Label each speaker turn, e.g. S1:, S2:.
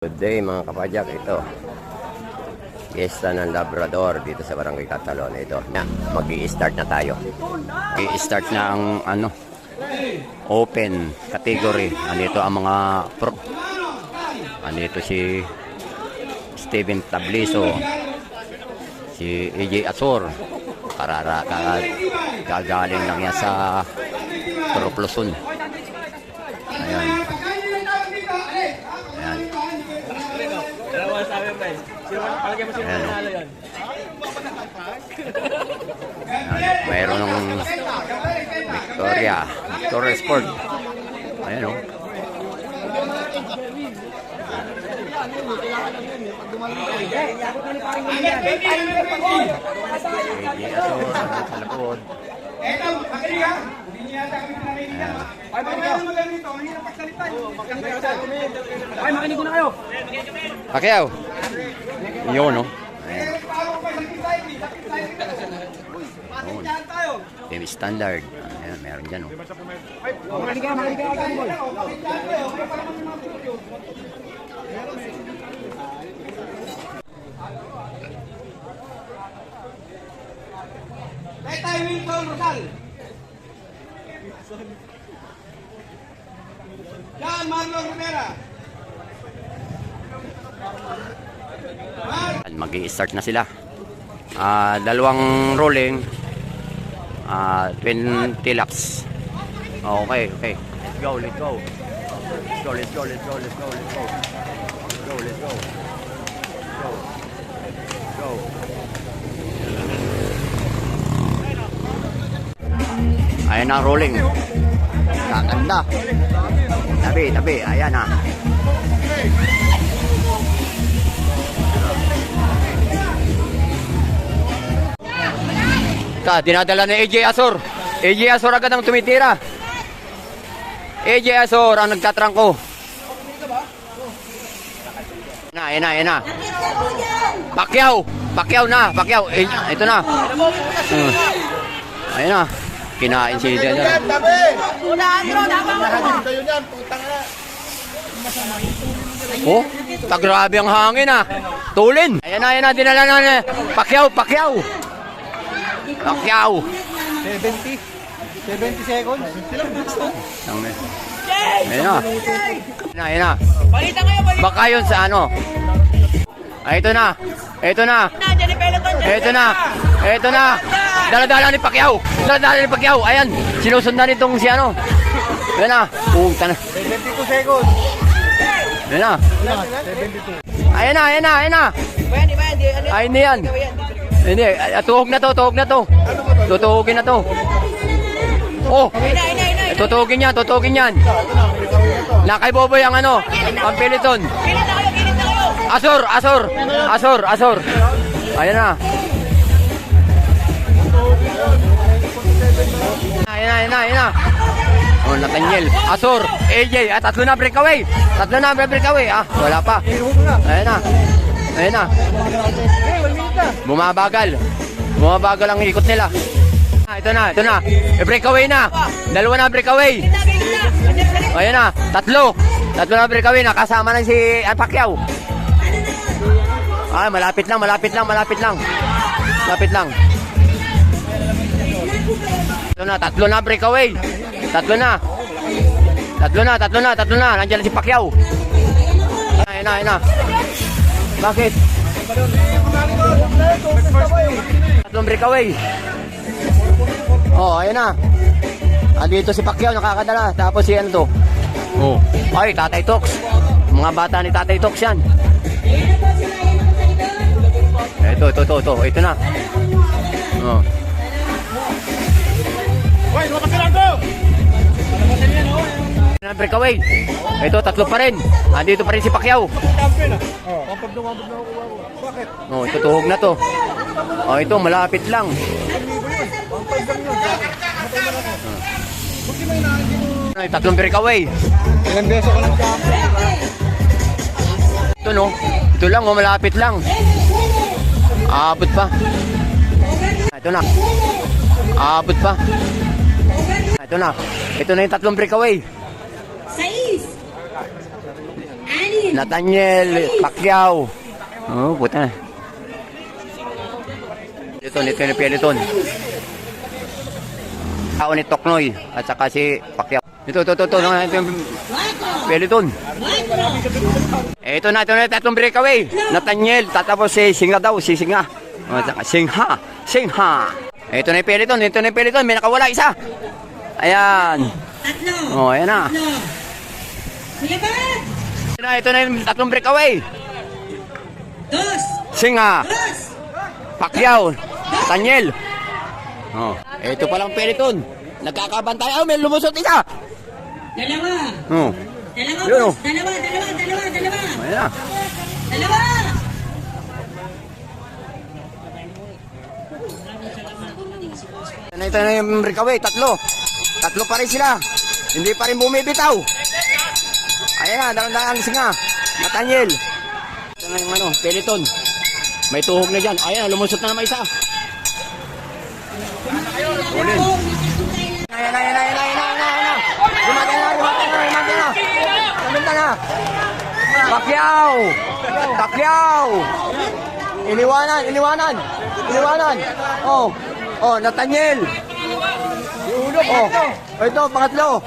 S1: Good day mga kapadyak, ito Fiesta ng Labrador dito sa Barangay Catalon. Ito na, mag-i-start na tayo. I-start na ang open category. Andito ang mga pro. Andito si Steven Tabliso, si AJ Azor, kagaling lang yan sa Troploson. Ayan. Ayan. Mayroon ng Victoria Sport. Ayan o.
S2: Ay, makinig ko na kayo.
S1: Pacquiao. Yun, no? Team standard. Ayan, meron dyan, no?
S2: Makinig ka, boy. Tayo Wilson Rosal. Yan, Marlon Rivera.
S1: Mag-i-start na sila. Dalawang rolling. 20 laps. Okay. Let's go. Let's go. Ayan ang rolling. Kakanda. Tabi. Ayan na. Dinadala ni AJ Azor. AJ Azor agad ang tumitira. AJ Azor ang nagtatrangko. Ayan na. Pacquiao na. Ito na. Ayan na. Kinain si Daniel. Oh, grabe ang hangin ah. Tulin. Ayan na, dinala na. Pacquiao.
S2: 70 seconds.
S1: Ayan na. Baka yun sa ano. Ito na. Dala-dala ni Pacquiao. Ayan, sinusundan nitong si ano. Ayan na. Punta na.
S2: 72 seconds.
S1: Ayan na.
S2: 72.
S1: Ayan na. Ay, hindi yan. Hindi, tuhog na to. Tutuhugin na to. Oh, tutuhugin yan. Nakay Boboy ang ano, ang peliton. Azor. Ayan na. Ayan na. Oh, Nathaniel, Azor, AJ, tatlo na breakaway. Wala pa. Ayan na. Bumabagal ang ikot nila. Ito na. Breakaway na. Dalawa na breakaway. Ayan na. Tatlo na breakaway na. Kasama na si Pacquiao. Ay, malapit lang. Ito na. Tatlo na breakaway. Tatlo na. Nandiyan na si Pacquiao. Ayan na. Bakit? Tatlong breakaway. Oh, ayan na. Andito si Pacquiao nakakadala. Tapos si ano to? Oh. Ay, Tatay Tox. Mga bata ni Tatay Tox yan. Ito na. Oh.
S2: Hoy, lumakas ka lang to.
S1: Breakaway. Ito, tatlo pa rin. Andito pa rin si Pacquiao.
S2: Bakit?
S1: Oh, ito tuhog na to. Oh, ito malapit lang. Ay, tatlong breakaway.
S2: Ilang beso ka lang champion.
S1: Ito no. Ito lang, malapit lang. Abot pa. Ito na. Abot pa. Ito na. Ito na yung tatlong breakaway.
S3: 6, 6,
S1: Nathaniel Pacquiao. Oh, puta. Ito ni Peliton. Tao ni Toknoy at saka si Pacquiao. Ito yung Peliton. Ito na, tatlong breakaway. Nathaniel, tatapos si Singa daw, si Singa. At saka Singha. Ito na yung Peliton, may nakawala isa. Ayan. Oh, ayan na. Ito na yung tatlong breakaway. Singa. Pacquiao. Nathaniel. Oh, ito palang Peliton. Nagkakabantay. Oh, may lumusot isa.
S3: Dalawa.
S1: Oh.
S3: Dalawa,
S1: Yun,
S3: boss. Dalawa.
S1: Ayan na.
S3: Dalawa.
S1: Ito na yung breakaway, tatlo pa rin sila. Hindi pa rin bumibitaw. Ayan na, dalang Singa. Nathaniel. Ito na yung Peliton. May tuhog na dyan. Ayan, lumusot na naman isa. Ulin. Ayan. Lumaki na. Kaminta na. Pacquiao. Iniwanan. Oh, Nathaniel. Oh, ito, pangatlo.